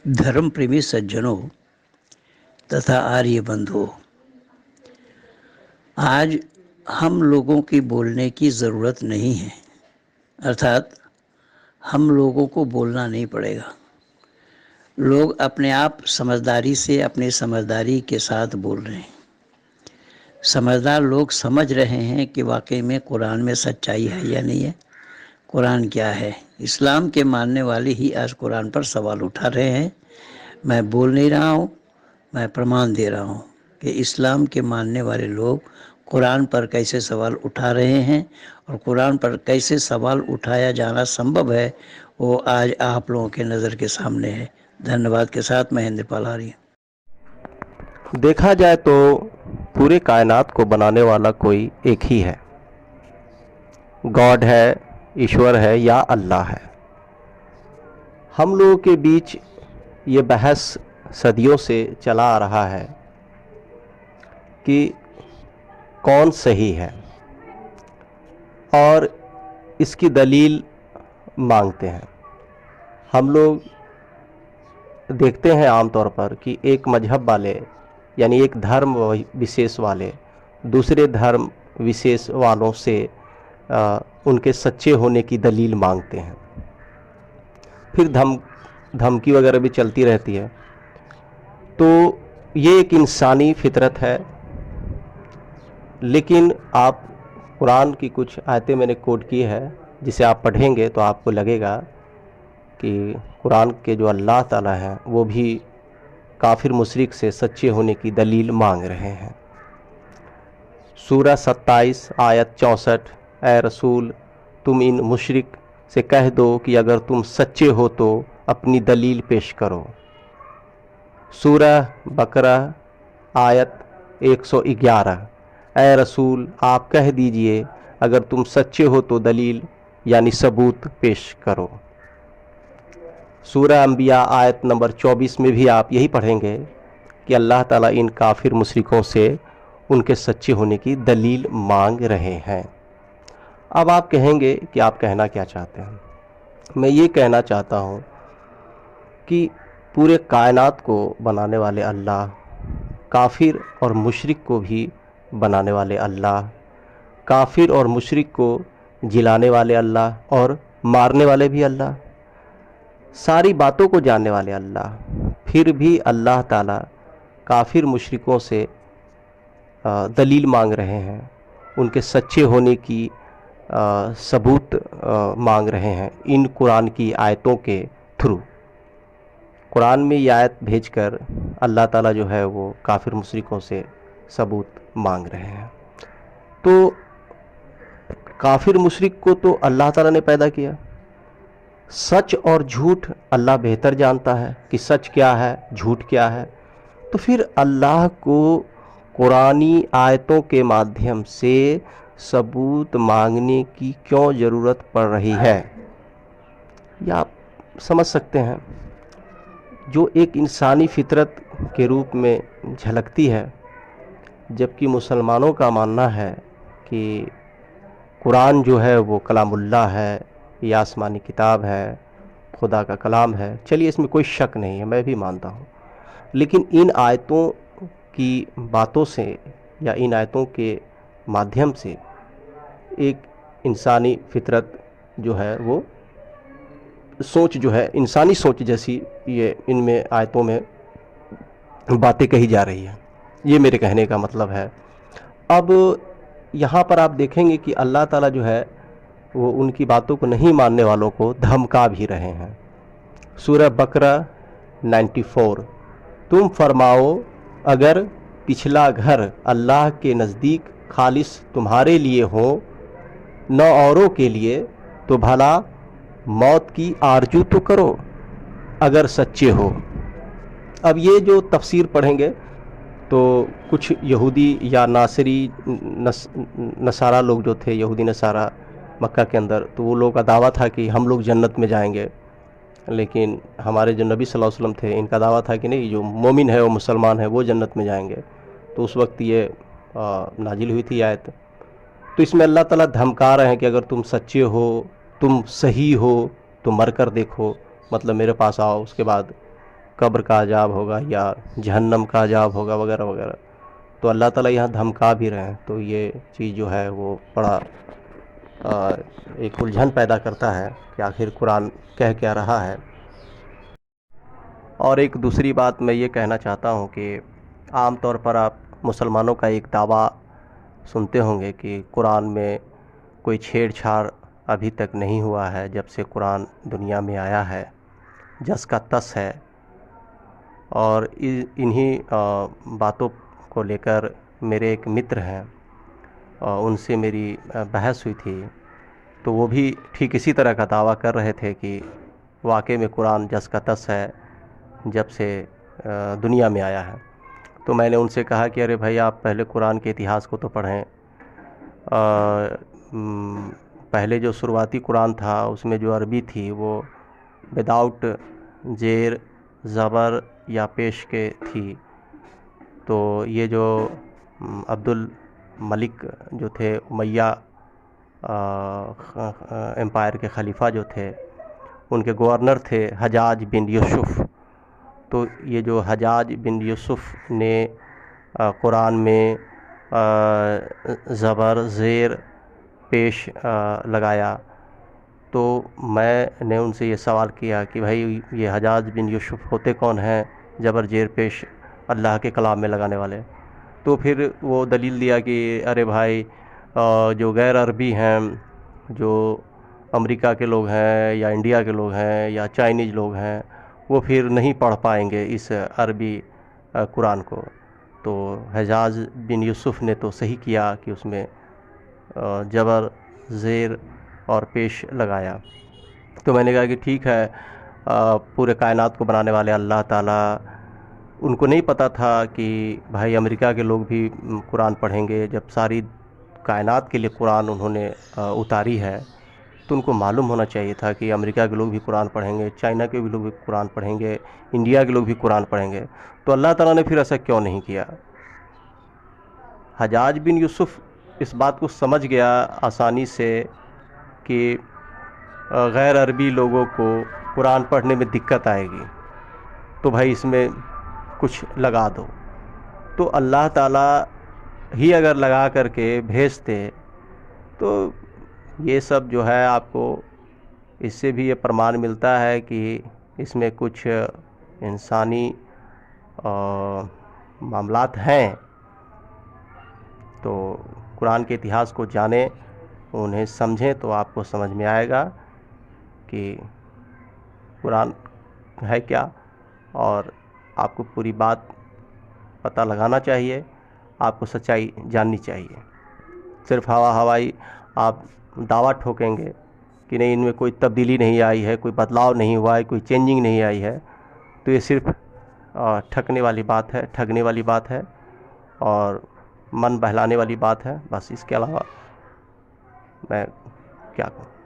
धर्म प्रेमी सज्जनों तथा आर्य बंधुओं, आज हम लोगों की बोलने की ज़रूरत नहीं है, अर्थात हम लोगों को बोलना नहीं पड़ेगा। लोग अपने आप समझदारी से अपनी समझदारी के साथ बोल रहे हैं। समझदार लोग समझ रहे हैं कि वाकई में कुरान में सच्चाई है या नहीं है, कुरान क्या है। इस्लाम के मानने वाले ही आज कुरान पर सवाल उठा रहे हैं। मैं बोल नहीं रहा हूँ, मैं प्रमाण दे रहा हूँ कि इस्लाम के मानने वाले लोग कुरान पर कैसे सवाल उठा रहे हैं और कुरान पर कैसे सवाल उठाया जाना संभव है, वो आज आप लोगों के नज़र के सामने है। धन्यवाद के साथ महेंद्र पालारी। देखा जाए तो पूरे कायनात को बनाने वाला कोई एक ही है, गॉड है, ईश्वर है या अल्लाह है। हम लोगों के बीच ये बहस सदियों से चला आ रहा है कि कौन सही है, और इसकी दलील मांगते हैं। हम लोग देखते हैं आमतौर पर कि एक मजहब वाले यानी एक धर्म विशेष वाले दूसरे धर्म विशेष वालों से उनके सच्चे होने की दलील मांगते हैं। फिर धमकी वगैरह भी चलती रहती है। तो ये एक इंसानी फितरत है। लेकिन आप कुरान की कुछ आयतें मैंने कोट की है, जिसे आप पढ़ेंगे तो आपको लगेगा कि कुरान के जो अल्लाह ताला हैं वो भी काफिर मुशरिक से सच्चे होने की दलील मांग रहे हैं। सूरह 27 आयत 64, ए रसूल, तुम इन मुशरिक से कह दो कि अगर तुम सच्चे हो तो अपनी दलील पेश करो। सूरह बकरा आयत 111, ए रसूल, आप कह दीजिए अगर तुम सच्चे हो तो दलील यानी सबूत पेश करो। सूरह अंबिया आयत नंबर 24 में भी आप यही पढ़ेंगे कि अल्लाह ताला इन काफिर मुशरिकों से उनके सच्चे होने की दलील मांग रहे हैं। अब आप कहेंगे कि आप कहना क्या चाहते हैं। मैं ये कहना चाहता हूँ कि पूरे कायनात को बनाने वाले अल्लाह, काफिर और मुशरिक को भी बनाने वाले अल्लाह, काफिर और मुशरिक को जिलाने वाले अल्लाह और मारने वाले भी अल्लाह, सारी बातों को जानने वाले अल्लाह, फिर भी अल्लाह ताला काफिर मुशरिकों से दलील मांग रहे हैं, उनके सच्चे होने की सबूत मांग रहे हैं इन कुरान की आयतों के थ्रू। कुरान में ये आयत भेजकर अल्लाह ताला जो है वो काफिर मुशरिकों से सबूत मांग रहे हैं। तो काफिर मुशरिक को तो अल्लाह ताला ने पैदा किया। सच और झूठ अल्लाह बेहतर जानता है कि सच क्या है, झूठ क्या है। तो फिर अल्लाह को कुरानी आयतों के माध्यम से सबूत मांगने की क्यों ज़रूरत पड़ रही है, या आप समझ सकते हैं। जो एक इंसानी फितरत के रूप में झलकती है, जबकि मुसलमानों का मानना है कि कुरान जो है वो कलामुल्लाह है, ये आसमानी किताब है, खुदा का कलाम है। चलिए, इसमें कोई शक नहीं है, मैं भी मानता हूँ। लेकिन इन आयतों की बातों से या इन आयतों के माध्यम से एक इंसानी फितरत जो है वो सोच जो है, इंसानी सोच जैसी ये इनमें आयतों में बातें कही जा रही है। ये मेरे कहने का मतलब है। अब यहाँ पर आप देखेंगे कि अल्लाह ताला जो है वो उनकी बातों को नहीं मानने वालों को धमका भी रहे हैं। सूरह बकरा 94, तुम फरमाओ अगर पिछला घर अल्लाह के नज़दीक खालिस तुम्हारे लिए हो, न औरों के लिए, तो भला मौत की आरजू तो करो अगर सच्चे हो। अब ये जो तफसीर पढ़ेंगे तो कुछ यहूदी या नासरी नसारा लोग जो थे, यहूदी नसारा मक्का के अंदर, तो वो लोग का दावा था कि हम लोग जन्नत में जाएंगे। लेकिन हमारे जो नबी सल्लल्लाहु अलैहि वसल्लम थे, इनका दावा था कि नहीं, जो मोमिन है वो मुसलमान है वो जन्नत में जाएंगे। तो उस वक्त ये नाजिल हुई थी आयत। तो इसमें अल्लाह ताला धमका रहे हैं कि अगर तुम सच्चे हो, तुम सही हो, तो मर कर देखो, मतलब मेरे पास आओ, उसके बाद قبر کا عذاب ہوگا یا جہنم کا عذاب ہوگا وغیرہ وغیرہ، تو اللہ تعالیٰ یہاں دھمکا بھی رہے ہیں. تو یہ چیز جو ہے وہ بڑا ایک الجھن پیدا کرتا ہے کہ آخر قرآن کہہ کیا رہا ہے. اور ایک دوسری بات میں یہ کہنا چاہتا ہوں کہ عام طور پر آپ مسلمانوں کا ایک دعویٰ سنتے ہوں گے کہ قرآن میں کوئی چھیڑ چھاڑ ابھی تک نہیں ہوا ہے جب سے قرآن دنیا میں آیا ہے، جس کا تس ہے. اور انہی باتوں کو لے کر میرے ایک متر ہیں، ان سے میری بحث ہوئی تھی، تو وہ بھی ٹھیک اسی طرح کا دعویٰ کر رہے تھے کہ واقعے میں قرآن جس کا تس ہے جب سے دنیا میں آیا ہے. تو میں نے ان سے کہا کہ ارے بھائی آپ پہلے قرآن کے اتہاس کو تو پڑھیں. پہلے جو شروعاتی قرآن تھا اس میں جو عربی تھی وہ وداؤٹ زیر زبر یا پیش کے تھی. تو یہ جو عبد الملک جو تھے امیہ امپائر کے خلیفہ جو تھے، ان کے گورنر تھے حجاج بن یوسف. تو یہ جو حجاج بن یوسف نے قرآن میں زبر زیر پیش لگایا، تو میں نے ان سے یہ سوال کیا کہ بھائی یہ حجاج بن یوسف ہوتے کون ہیں زبر زیر پیش اللہ کے کلام میں لگانے والے؟ تو پھر وہ دلیل دیا کہ ارے بھائی جو غیر عربی ہیں، جو امریکہ کے لوگ ہیں یا انڈیا کے لوگ ہیں یا چائنیز لوگ ہیں، وہ پھر نہیں پڑھ پائیں گے اس عربی قرآن کو. تو حجاج بن یوسف نے تو صحیح کیا کہ اس میں جبر زیر اور پیش لگایا. تو میں نے کہا کہ ٹھیک ہے، پورے کائنات کو بنانے والے اللہ تعالیٰ، ان کو نہیں پتہ تھا کہ بھائی امریکہ کے لوگ بھی قرآن پڑھیں گے. جب ساری کائنات کے لیے قرآن انہوں نے اتاری ہے تو ان کو معلوم ہونا چاہیے تھا کہ امریکہ کے لوگ بھی قرآن پڑھیں گے، چائنا کے بھی لوگ بھی قرآن پڑھیں گے، انڈیا کے لوگ بھی قرآن پڑھیں گے. تو اللہ تعالیٰ نے پھر ایسا کیوں نہیں کیا؟ حجاج بن یوسف اس بات کو سمجھ گیا آسانی سے کہ غیر عربی لوگوں کو قرآن پڑھنے میں دقت آئے گی، تو بھائی اس میں کچھ لگا دو. تو اللہ تعالیٰ ہی اگر لگا کر کے بھیجتے تو یہ سب جو ہے آپ کو اس سے بھی یہ پرمان ملتا ہے کہ اس میں کچھ انسانی معاملات ہیں. تو قرآن کے اتہاس کو جانیں، انہیں سمجھیں، تو آپ کو سمجھ میں آئے گا کہ قرآن ہے کیا، اور آپ کو پوری بات پتہ لگانا چاہیے، آپ کو سچائی جاننی چاہیے. صرف ہوائی آپ دعویٰ ٹھوکیں گے کہ نہیں ان میں کوئی تبدیلی نہیں آئی ہے، کوئی بدلاؤ نہیں ہوا ہے، کوئی چینجنگ نہیں آئی ہے، تو یہ صرف ٹھگنے والی بات ہے اور من بہلانے والی بات ہے. بس اس کے علاوہ میں کیا کہوں.